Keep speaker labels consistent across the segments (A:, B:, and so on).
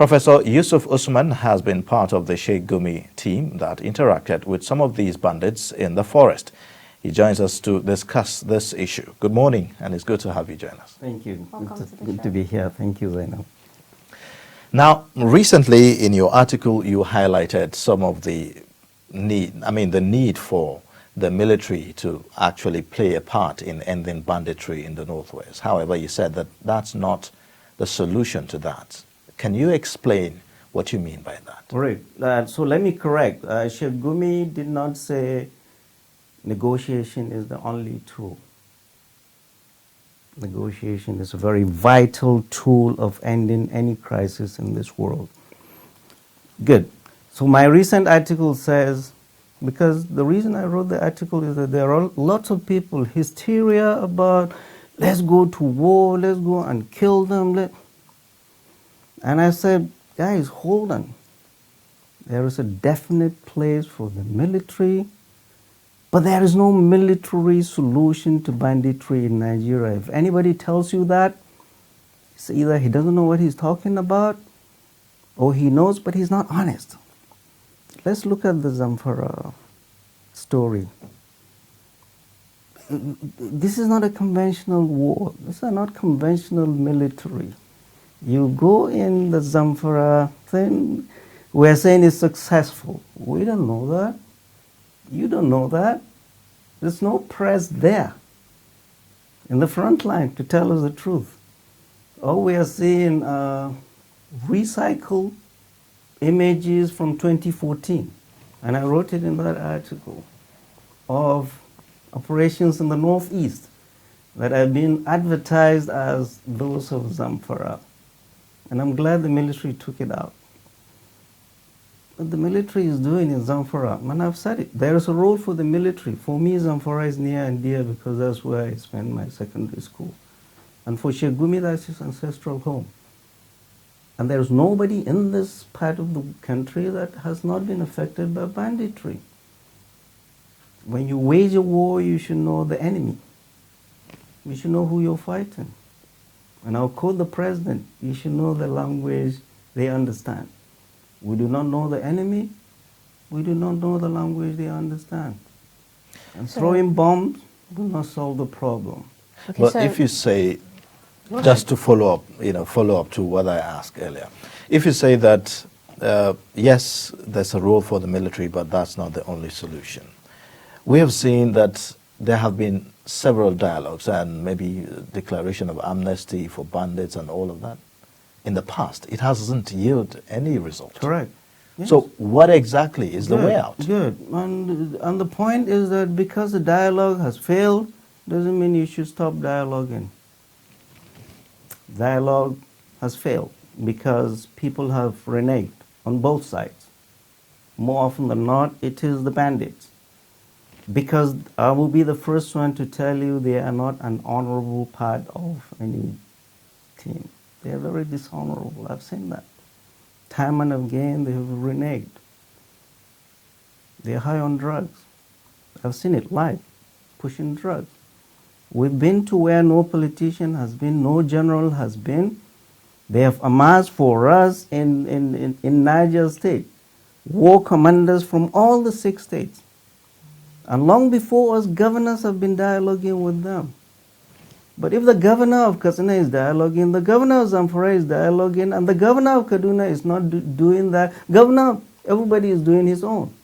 A: Professor Yusuf Usman has been part of the Sheikh Gumi team that interacted with some of these bandits in the forest. He joins us to discuss this issue. Good morning, and it's good to have you join us.
B: Thank you.
C: Welcome
B: Good to be here. Thank you, Zainab.
A: Now, recently in your article, you highlighted some of the need for the military to actually play a part in ending banditry in the Northwest. However, you said that that's not the solution to that. Can you explain what you mean by that?
B: Right. So let me correct. Sheikh Gumi did not say negotiation is the only tool. Negotiation is a very vital tool of ending any crisis in this world. Good. So my recent article says, because the reason I wrote the article is that there are lots of people, hysteria about let's go to war, let's go and kill them. And I said, guys, hold on. There is a definite place for the military, but there is no military solution to banditry in Nigeria. If anybody tells you that, it's either he doesn't know what he's talking about, or he knows, but he's not honest. Let's look at the Zamfara story. This is not a conventional war. This is not conventional military. You go in the Zamfara thing, we're saying it's successful. We don't know that. You don't know that. There's no press there in the front line to tell us the truth. All we are seeing recycled images from 2014, and I wrote it in that article, of operations in the Northeast that have been advertised as those of Zamfara. And I'm glad the military took it out. What the military is doing in Zamfara, and I've said it, there is a role for the military. For me, Zamfara is near and dear because that's where I spent my secondary school. And for Sheikh Gumi, that's his ancestral home. And there's nobody in this part of the country that has not been affected by banditry. When you wage a war, you should know the enemy. You should know who you're fighting. And I'll quote the president, you should know the language they understand. We do not know the enemy, we do not know the language they understand. And throwing bombs will not solve the problem.
A: Okay, but if you say, just to follow up to what I asked earlier, if you say that, yes, there's a role for the military, but that's not the only solution. We have seen that there have been several dialogues and maybe declaration of amnesty for bandits and all of that. In the past, it hasn't yielded any result.
B: Correct. Yes.
A: So what exactly is the way out?
B: Good. And the point is that because the dialogue has failed, doesn't mean you should stop dialoguing. Dialogue has failed because people have reneged on both sides. More often than not, it is the bandits. Because I will be the first one to tell you they are not an honorable part of any team. They are very dishonorable. I've seen that. Time and again, they have reneged. They are high on drugs. I've seen it live, pushing drugs. We've been to where no politician has been, no general has been. They have amassed for us in Niger State war commanders from all the 6 states. And long before us, governors have been dialoguing with them. But if the governor of Katsina is dialoguing, the governor of Zamfara is dialoguing, and the governor of Kaduna is not doing that, everybody is doing his own.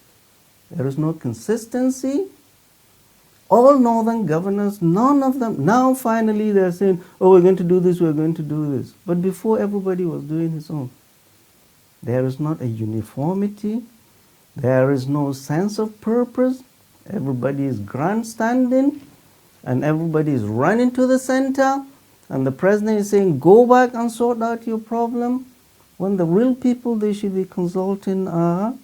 B: There is no consistency. All northern governors, none of them, now finally they're saying, oh, we're going to do this, we're going to do this. But before, everybody was doing his own. There is not a uniformity. There is no sense of purpose. Everybody is grandstanding, and everybody is running to the center, and the president is saying, go back and sort out your problem, when the real people they should be consulting are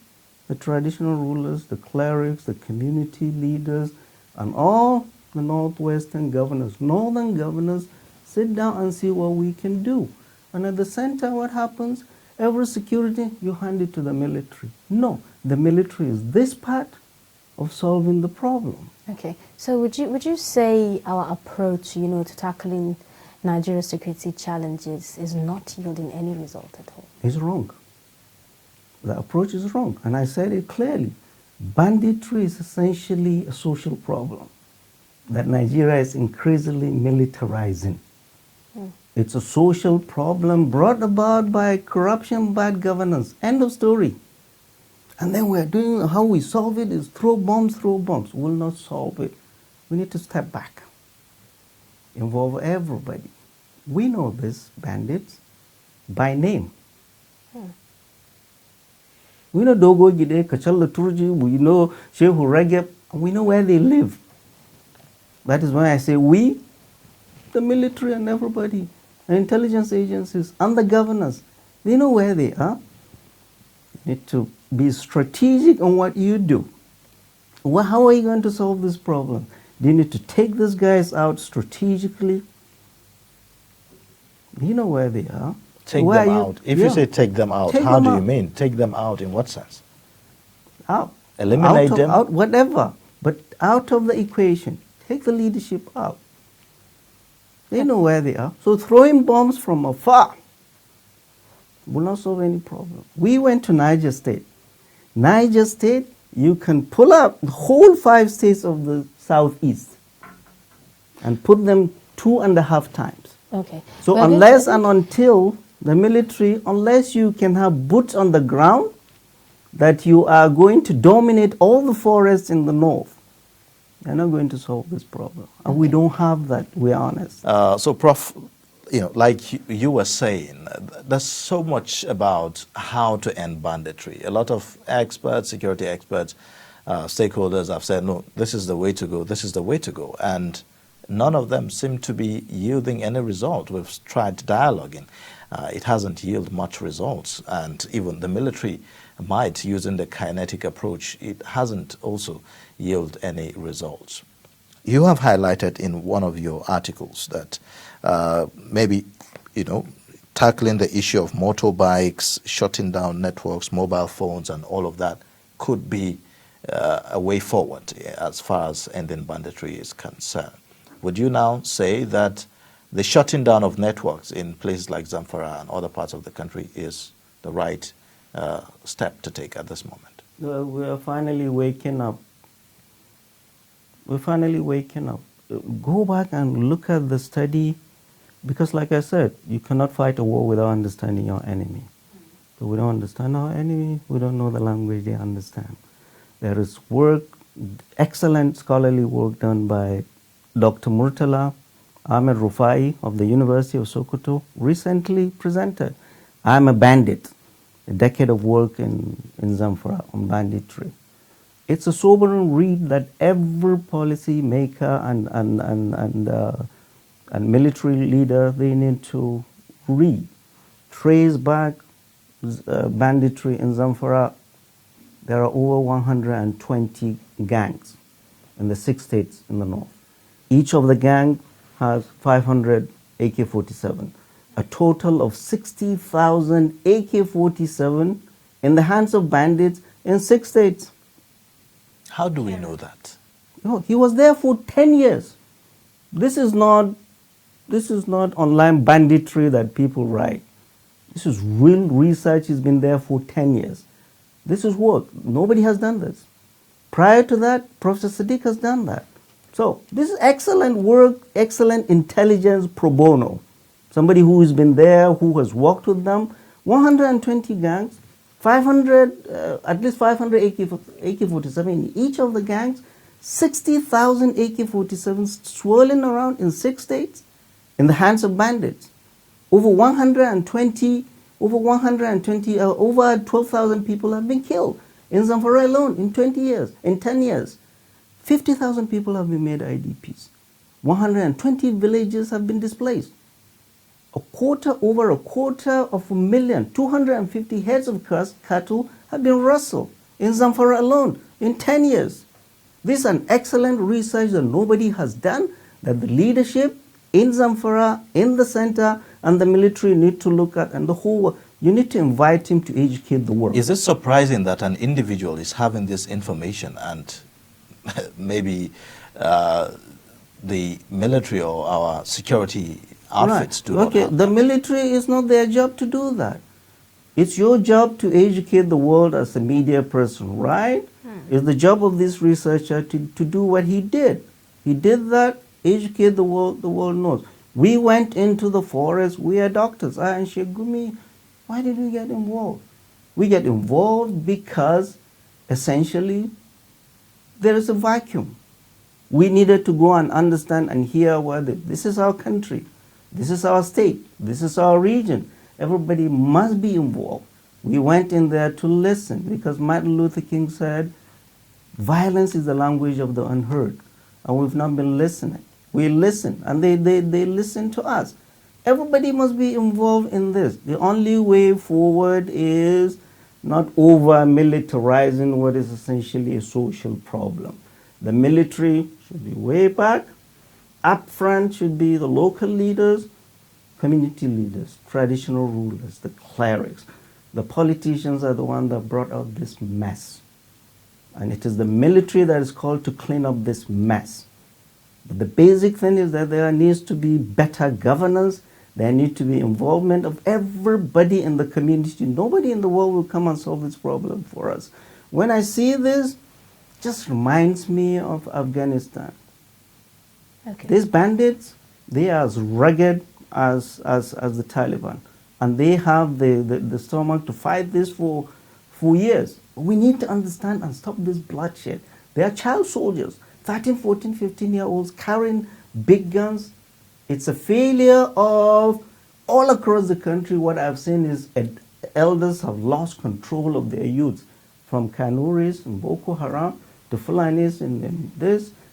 B: the traditional rulers, the clerics, the community leaders, and all the northwestern governors. Northern governors sit down and see what we can do. And at the center, what happens? Every security, you hand it to the military. No, the military is this part of solving the problem.
C: Okay, so would you say our approach, to tackling Nigeria's security challenges is not yielding any result at all?
B: It's wrong. The approach is wrong, and I said it clearly. Banditry is essentially a social problem that Nigeria is increasingly militarizing. It's a social problem brought about by corruption, bad governance. End of story. And then we're doing, how we solve it is throw bombs. Will not solve it. We need to step back. Involve everybody. We know these bandits by name. We know Dogo Gide, Kachala Turji, we know Shehu Regep, and we know where they live. That is why I say we, the military and everybody, the intelligence agencies and the governors, they know where they are. You need to be strategic on what you do. Well, how are you going to solve this problem? Do you need to take these guys out strategically? You know where they are.
A: Take them out. If you say take them out, how do you mean? Take them out in what sense?
B: Out.
A: Eliminate them?
B: Out, whatever. But out of the equation. Take the leadership out. They know where they are. So throwing bombs from afar will not solve any problem. We went to Niger State. Niger State, you can pull up the whole 5 states of the southeast and put them 2.5 times.
C: Okay.
B: So unless and until the military, unless you can have boots on the ground, that you are going to dominate all the forests in the north, you're not going to solve this problem. And we don't have that, we're honest.
A: So, Prof, like you were saying, there's so much about how to end banditry. A lot of experts, security experts, stakeholders have said, no, this is the way to go, this is the way to go. And none of them seem to be yielding any result. We've tried dialoguing. It hasn't yielded much results. And even the military might, using the kinetic approach, it hasn't also yielded any results. You have highlighted in one of your articles that maybe, tackling the issue of motorbikes, shutting down networks, mobile phones, and all of that could be a way forward as far as ending banditry is concerned. Would you now say that the shutting down of networks in places like Zamfara and other parts of the country is the right step to take at this moment?
B: We are finally waking up. We're finally waking up. Go back and look at the study, because like I said, you cannot fight a war without understanding your enemy. So we don't understand our enemy, we don't know the language they understand. There is work, excellent scholarly work done by Dr. Murtala Ahmed Rufai of the University of Sokoto, recently presented I'm a Bandit, a decade of work in Zamfara on banditry. It's a sobering read that every policy maker and military leader, they need to read. Trace back banditry in Zamfara. There are over 120 gangs in the 6 states in the north. Each of the gang has 500 AK-47. A total of 60,000 AK-47 in the hands of bandits in 6 states.
A: How do we know that?
B: He was there for 10 years. This is not online banditry that people write. This is real research. He's been there for 10 years. This is work. Nobody has done this. Prior to that, Professor Sadiq has done that. So this is excellent work, excellent intelligence pro bono. Somebody who has been there, who has worked with them. 120 gangs, 500, at least 500 AK-47 in each of the gangs, 60,000 AK-47s swirling around in 6 states in the hands of bandits. Over 12,000 people have been killed in Zamfara alone in 20 years, in 10 years. 50,000 people have been made IDPs. 120 villages have been displaced. Over a quarter of a million, 250 heads of cattle have been rustled in Zamfara alone in 10 years. This is an excellent research that nobody has done, that the leadership in Zamfara, in the center, and the military need to look at, and the whole world. You need to invite him to educate the world.
A: Is it surprising that an individual is having this information and maybe the military or our security outfits do not
B: Okay,
A: have
B: the
A: that.
B: military is not their job to do that. It's your job to educate the world as a media person, right? It's the job of this researcher to do what he did. He did that, educate the world knows. We went into the forest, we are doctors. I and Shegumi, why did we get involved? We get involved because essentially there is a vacuum. We needed to go and understand and hear what this is our country, this is our state, this is our region. Everybody must be involved. We went in there to listen because Martin Luther King said, violence is the language of the unheard. And we've not been listening. We listen and they listen to us. Everybody must be involved in this. The only way forward is not over militarizing what is essentially a social problem. The military should be way back. Up front should be the local leaders, community leaders, traditional rulers, the clerics. The politicians are the ones that brought out this mess. And it is the military that is called to clean up this mess. But the basic thing is that there needs to be better governance. There needs to be involvement of everybody in the community. Nobody in the world will come and solve this problem for us. When I see this, it just reminds me of Afghanistan.
C: Okay.
B: These bandits, they are as rugged as the Taliban. And they have the stomach to fight this for years. We need to understand and stop this bloodshed. They are child soldiers, 13, 14, 15-year-olds carrying big guns. It's a failure of all across the country. What I've seen is elders have lost control of their youth, from Kanuris and Boko Haram to Fulanis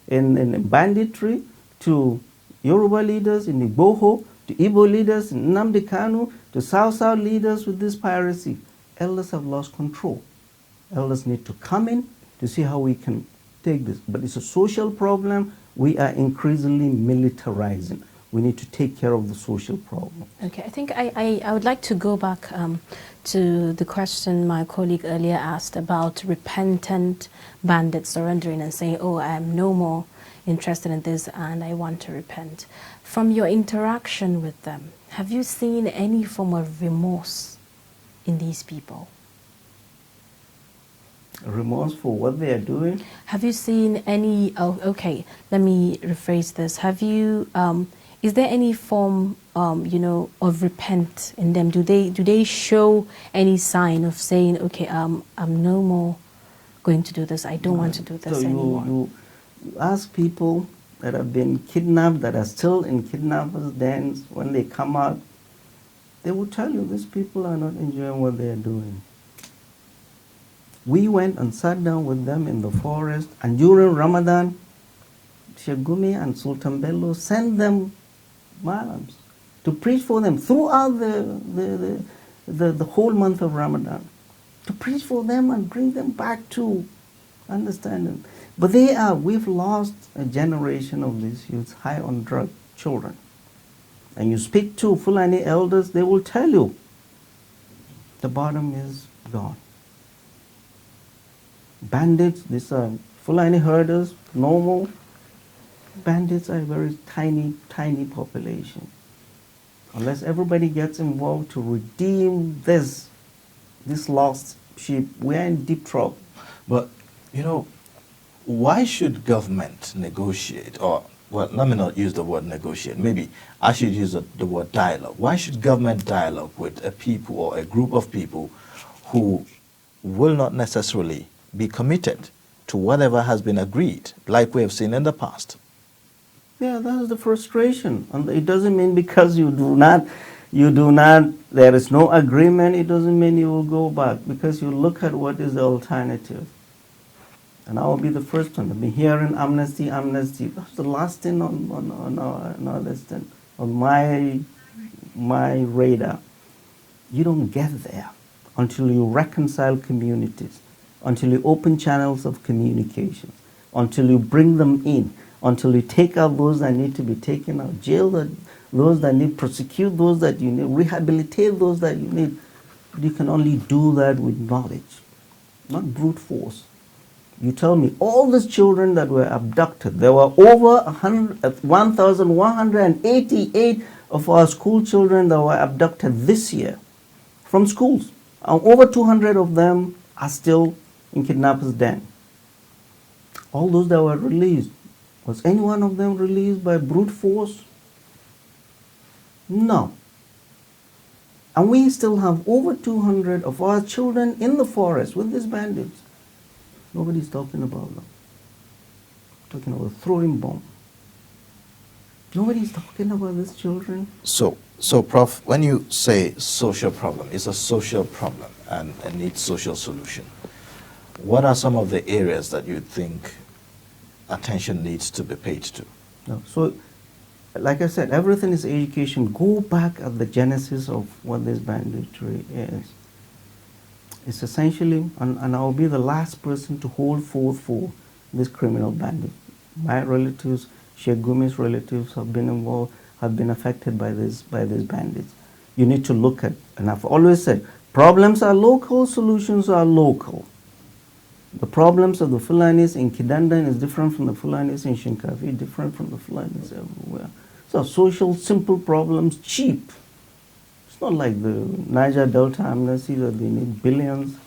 B: in banditry, to Yoruba leaders in Igboho, to Igbo leaders in Nnamdi Kanu, to South leaders with this piracy. Elders have lost control. Elders need to come in to see how we can take this. But it's a social problem. We are increasingly militarizing. We need to take care of the social problem.
C: Okay, I think I would like to go back to the question my colleague earlier asked about repentant bandits surrendering and saying, oh, I am no more interested in this and I want to repent. From your interaction with them, have you seen any form of remorse in these people?
B: Remorse for what they are doing?
C: Have you seen any, okay, let me rephrase this. Have you, is there any form, of repent in them? Do they show any sign of saying, okay, I'm no more going to do this. I don't want to do this anymore.
B: You ask people that have been kidnapped, that are still in kidnappers' dens, when they come out, they will tell you these people are not enjoying what they are doing. We went and sat down with them in the forest, and during Ramadan, Shegumi and Sultan Bello sent them Malams to preach for them throughout the whole month of Ramadan, to preach for them and bring them back to understanding. But we've lost a generation of these youths high on drug children. And you speak to Fulani elders, they will tell you the bottom is gone. Bandits, these are Fulani herders, normal. Bandits are a very tiny, tiny population. Unless everybody gets involved to redeem this lost sheep, we're in deep trouble.
A: But, why should government negotiate, or, well, let me not use the word negotiate, maybe I should use the word dialogue. Why should government dialogue with a people or a group of people who will not necessarily be committed to whatever has been agreed, like we have seen in the past?
B: Yeah, that's the frustration. And it doesn't mean because there is no agreement, it doesn't mean you will go back, because you look at what is the alternative. And I will be the first one. I've been hearing amnesty. That's the last thing on our list, on my radar. You don't get there until you reconcile communities, until you open channels of communication, until you bring them in, until you take out those that need to be taken out, jail those that need, prosecute those that you need, rehabilitate those that you need. You can only do that with knowledge, not brute force. You tell me all these children that were abducted, there were over 1,188 of our school children that were abducted this year from schools. And over 200 of them are still in kidnappers' den. All those that were released, was any one of them released by brute force? No. And we still have over 200 of our children in the forest with these bandits. Nobody's talking about them. Talking about throwing bomb. Nobody's talking about these children.
A: So, Prof, when you say social problem, it's a social problem and needs social solution. What are some of the areas that you think attention needs to be paid to?
B: No. So, like I said, everything is education. Go back at the genesis of what this banditry is. It's essentially, and I'll be the last person to hold forth for this criminal bandit. My relatives, Sheikh Gumi's relatives have been involved, have been affected by these bandits. You need to look at, and I've always said, problems are local, solutions are local. The problems of the Fulanis in Kidandan is different from the Fulanis in Shinkafi, different from the Fulanis everywhere. So social, simple problems, cheap. It's not like the Niger Delta amnesty that they need billions.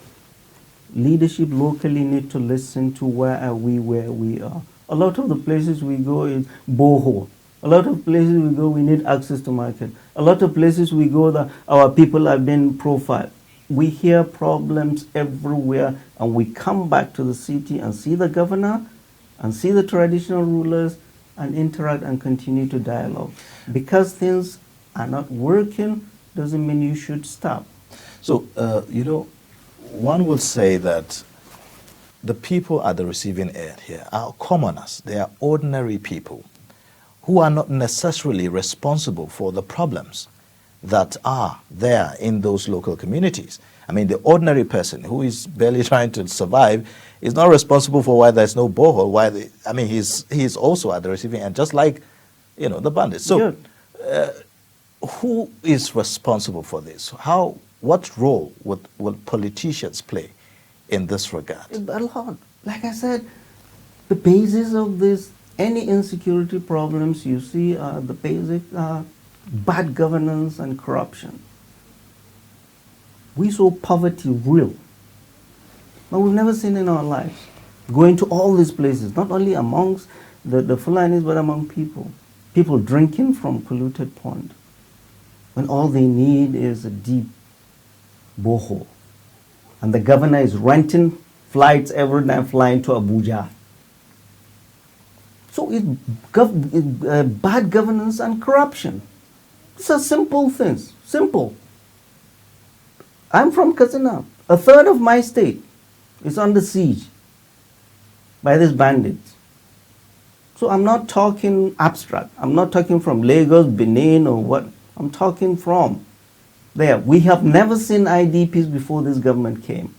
B: Leadership locally need to listen to where are we, where we are. A lot of the places we go is borehole. A lot of places we go, we need access to market. A lot of places we go, our people have been profiled. We hear problems everywhere, and we come back to the city and see the governor and see the traditional rulers and interact and continue to dialogue. Because things are not working doesn't mean you should stop.
A: So, one would say that the people at the receiving end here are commoners. They are ordinary people who are not necessarily responsible for the problems that are there in those local communities. I mean, the ordinary person who is barely trying to survive is not responsible for why there's no borehole. He's also at the receiving end, just like, the bandits. So, who is responsible for this? What role will politicians play in this regard?
B: A lot. Like I said, the basis of this, any insecurity problems you see are the basic bad governance and corruption. We saw poverty real, but we've never seen in our lives. Going to all these places, not only amongst the Fulanis, but among people. People drinking from polluted pond, when all they need is a deep borehole. And the governor is renting flights every night flying to Abuja. So it's bad governance and corruption. These are simple things, simple. I'm from Katsina. A third of my state is under siege by these bandits. So I'm not talking abstract. I'm not talking from Lagos, Benin, or what. I'm talking from there. We have never seen IDPs before this government came.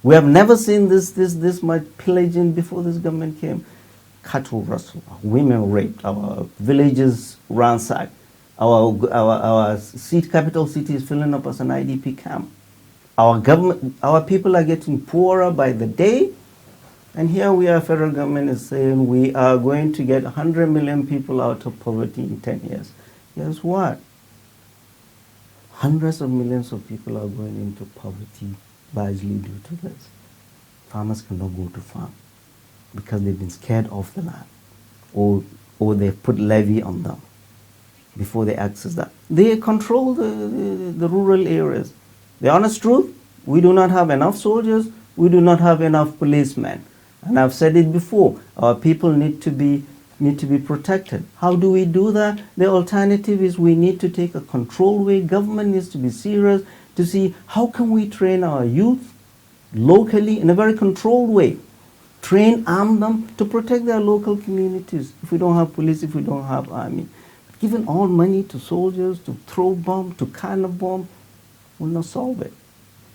B: We have never seen this much pillaging before this government came. Cattle rustled, women raped, our villages ransacked, our capital city is filling up as an IDP camp. Our people are getting poorer by the day, and here we are, federal government is saying we are going to get 100 million people out of poverty in 10 years. Guess what? Hundreds of millions of people are going into poverty largely due to this. Farmers cannot go to farm because they've been scared off the land, or they've put levy on them before they access that. They control the rural areas. The honest truth, we do not have enough soldiers, we do not have enough policemen. And I've said it before, our people need to be protected. How do we do that? The alternative is we need to take a controlled way. Government needs to be serious to see how can we train our youth locally in a very controlled way. Train, arm them to protect their local communities. If we don't have police, if we don't have army. Giving all money to soldiers to throw bomb, to can a bomb, will not solve it.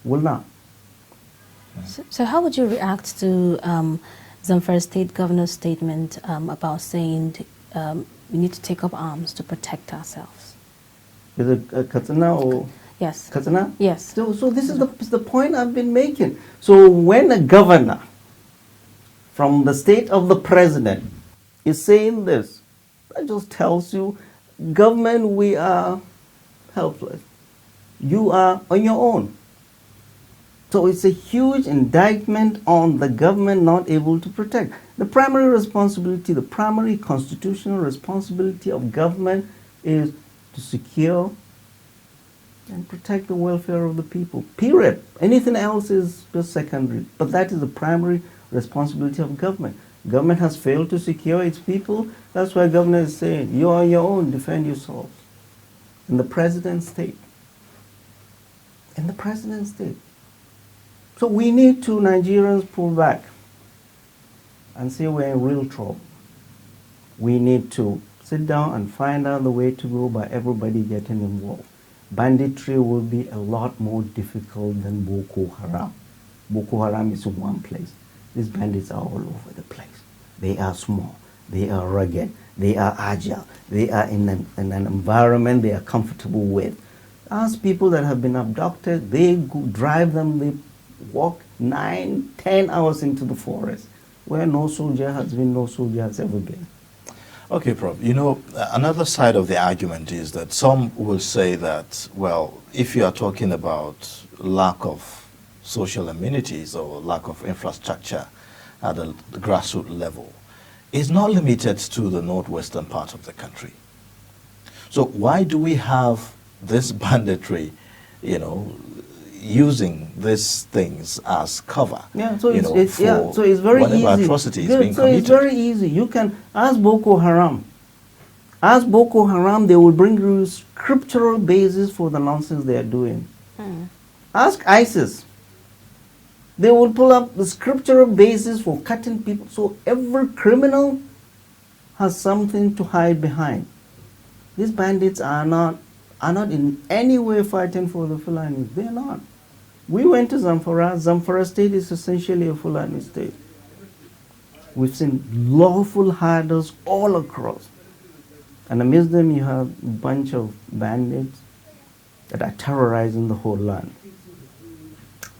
B: Will not.
C: So how would you react to Zamfara State Governor's statement about saying we need to take up arms to protect ourselves?
B: Is it Katsina or?
C: Yes.
B: Katsina?
C: Yes.
B: So this is the point I've been making. So when a governor from the state of the president is saying this. That just tells you, government, we are helpless. You are on your own. So it's a huge indictment on the government not able to protect. The primary responsibility, the primary constitutional responsibility of government is to secure and protect the welfare of the people. Period. Anything else is just secondary. But that is the primary responsibility of government. Government has failed to secure its people. That's why government is saying, you're on your own, defend yourselves. In the president's state. In the president's state. So we need to, Nigerians, pull back and say we're in real trouble. We need to sit down and find out the way to go by everybody getting involved. Banditry will be a lot more difficult than Boko Haram. Boko Haram is in one place. These bandits are all over the place. They are small. They are rugged. They are agile. They are in an environment they are comfortable with. Ask people that have been abducted, they drive them, they walk 9, 10 hours into the forest where no soldier has been, no soldier has ever been.
A: Okay, Prof. You know, another side of the argument is that some will say that, well, if you are talking about lack of social amenities or lack of infrastructure at the grassroots level, it's not limited to the northwestern part of the country. So why do we have this banditry, you know, using these things as cover?
B: Yeah, so
A: you know,
B: so it's very easy.
A: Whatever atrocity is being
B: so
A: committed.
B: it's very easy. You can ask Boko Haram. Ask Boko Haram, they will bring you scriptural basis for the nonsense they are doing. Ask ISIS. They will pull up the scriptural basis for cutting people. So every criminal has something to hide behind. These bandits are not in any way fighting for the Fulani. They're not. We went to Zamfara. Zamfara state is essentially a Fulani state. We've seen lawful herders all across. And amidst them you have a bunch of bandits that are terrorizing the whole land.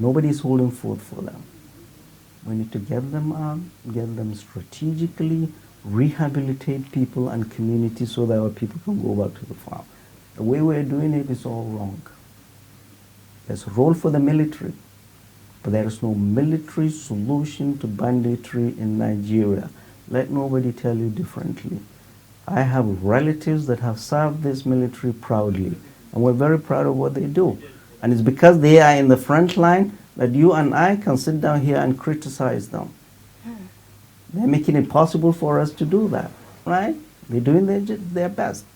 B: Nobody's holding forth for them. We need to get them out, get them strategically, rehabilitate people and communities so that our people can go back to the farm. The way we're doing it is all wrong. There's a role for the military, but there is no military solution to banditry in Nigeria. Let nobody tell you differently. I have relatives that have served this military proudly, and we're very proud of what they do. And it's because they are in the front line that you and I can sit down here and criticize them. They're making it possible for us to do that, right? They're doing their best.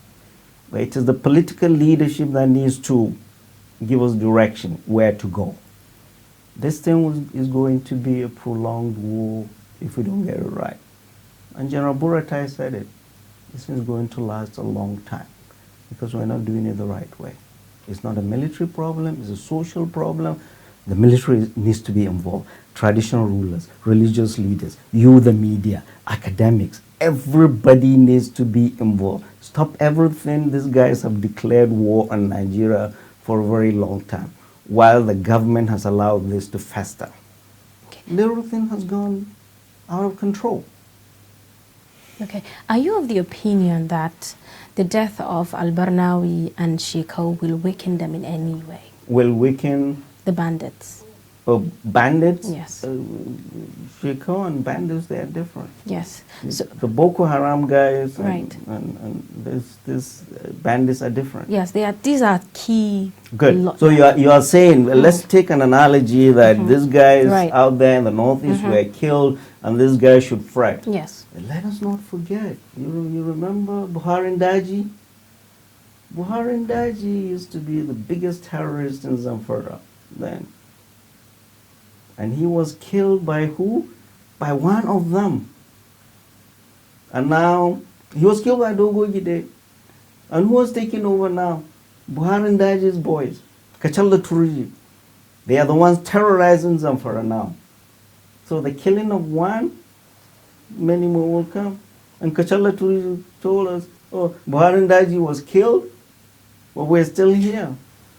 B: But it is the political leadership that needs to give us direction, where to go. This thing is going to be a prolonged war if we don't get it right. And General Buratai said it. This is going to last a long time because we're not doing it the right way. It's not a military problem, it's a social problem. The military needs to be involved. Traditional rulers, religious leaders, you, the media, academics, everybody needs to be involved. Stop everything. These guys have declared war on Nigeria for a very long time, while the government has allowed this to fester.
C: Okay.
B: Everything has gone out of control.
C: Okay. Are you of the opinion that the death of Al-Barnawi and Shekau will weaken them in any way?
B: Will weaken
C: the bandits?
B: Bandits?
C: Yes.
B: Shekau and bandits, they are different.
C: Yes. So
B: the Boko Haram guys
C: right.
B: and this bandits are different.
C: Yes, these are key.
B: Good. So you are saying, let's take an analogy that these guys out there in the northeast were killed and this guy should fret.
C: Yes.
B: Let us not forget. You remember Buhari Ndaji? Buhari Ndaji used to be the biggest terrorist in Zamfara then. And he was killed by who? By one of them. And now, he was killed by Dogo Gide. And who was taking over now? Buhari Ndaji's boys. Kachala Turiji. They are the ones terrorizing Zamfara now. So the killing of one, many more will come. And Kachala Turiji told us, oh, Buhari Ndaji was killed, but we're still here.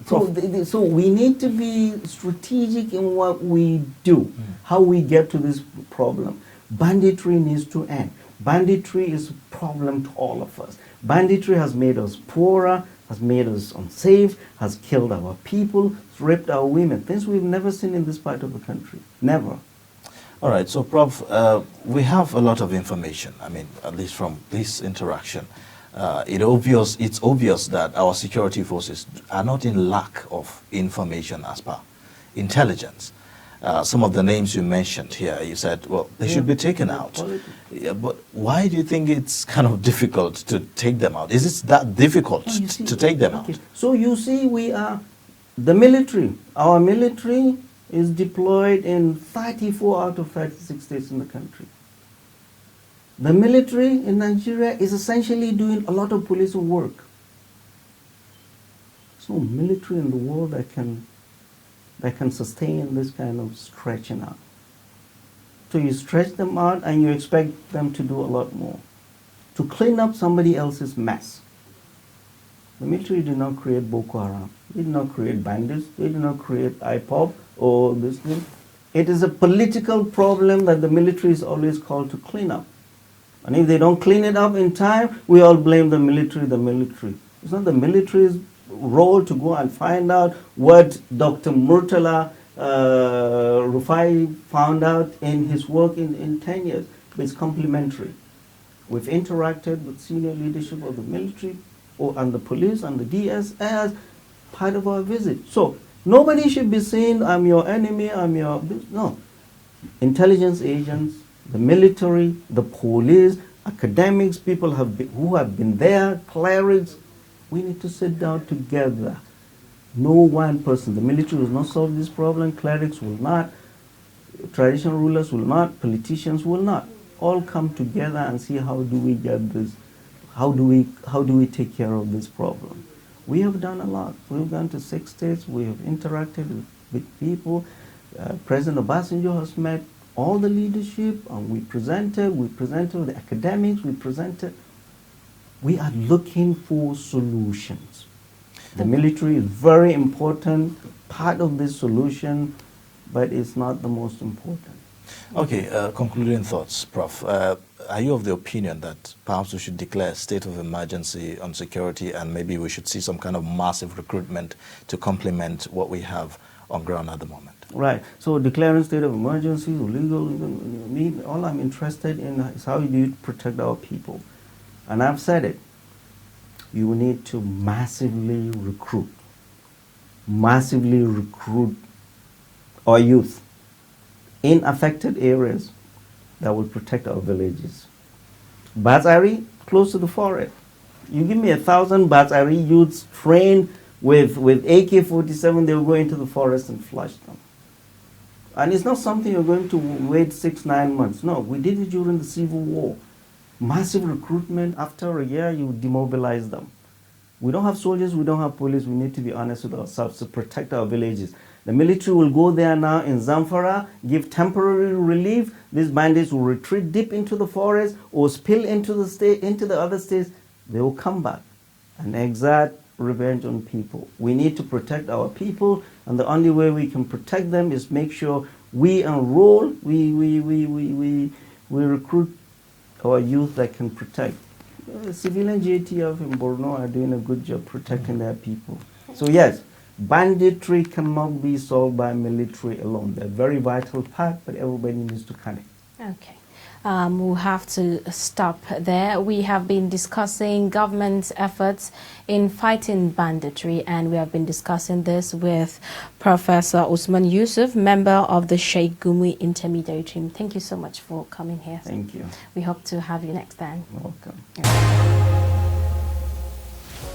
B: So we need to be strategic in what we do, how we get to this problem. Banditry needs to end. Banditry is a problem to all of us. Banditry has made us poorer, has made us unsafe, has killed our people, raped our women, things we've never seen in this part of the country. Never.
A: All right, so Prof, we have a lot of information, I mean, at least from this interaction. It's obvious that our security forces are not in lack of information as per intelligence. Some of the names you mentioned here, you said, well, they should be taken out. Yeah, but why do you think it's kind of difficult to take them out? Is it that difficult to take them out?
B: So you see, we are the military. Our military is deployed in 34 out of 36 states in the country. The military in Nigeria is essentially doing a lot of policing work. There's no military in the world that can sustain this kind of stretching out. So you stretch them out and you expect them to do a lot more. To clean up somebody else's mess. The military did not create Boko Haram. They did not create bandits. They did not create IPOB or this thing. It is a political problem that the military is always called to clean up. And if they don't clean it up in time, we all blame the military, the military. It's not the military's role to go and find out what Dr. Murtala Rufai found out in his work in 10 years. It's complementary. We've interacted with senior leadership of the military and the police and the DS as part of our visit. So nobody should be saying, I'm your enemy, I'm your... No. Intelligence agents, the military, the police, academics, people who have been there, clerics, we need to sit down together. No one person. The military will not solve this problem. Clerics will not. Traditional rulers will not. Politicians will not. All come together and see how do we get this. How do we take care of this problem? We have done a lot. We've gone to 6 states. We have interacted with people. President Obasanjo has met all the leadership, and we presented with the academics. We are looking for solutions. The military is very important, part of this solution, but it's not the most important.
A: Okay, concluding thoughts, Prof. Are you of the opinion that perhaps we should declare a state of emergency on security and maybe we should see some kind of massive recruitment to complement what we have on ground at the moment?
B: Right. So declaring state of emergency, legal, all I'm interested in is how do you protect our people. And I've said it. You need to massively recruit our youth in affected areas that will protect our villages. Bazari, close to the forest. You give me 1,000 Bazari youths trained with AK-47, they will go into the forest and flush them. And it's not something you're going to wait 6-9 months. No, we did it during the Civil War. Massive recruitment. After a year, you demobilize them. We don't have soldiers, we don't have police. We need to be honest with ourselves to protect our villages. The military will go there now in Zamfara, give temporary relief. These bandits will retreat deep into the forest or spill into the other states. They will come back and exact revenge on people. We need to protect our people, and the only way we can protect them is make sure we enroll, we recruit our youth that can protect. Civilian JTF in Borno are doing a good job protecting their people. So yes, banditry cannot be solved by military alone. They're a very vital part, but everybody needs to connect.
C: Okay. We'll have to stop there. We have been discussing government's efforts in fighting banditry, and we have been discussing this with Professor Usman Yusuf, member of the Sheikh Gumi intermediary team. Thank you so much for coming here.
B: Thank you.
C: We hope to have you next time.
B: Welcome.
C: Yeah.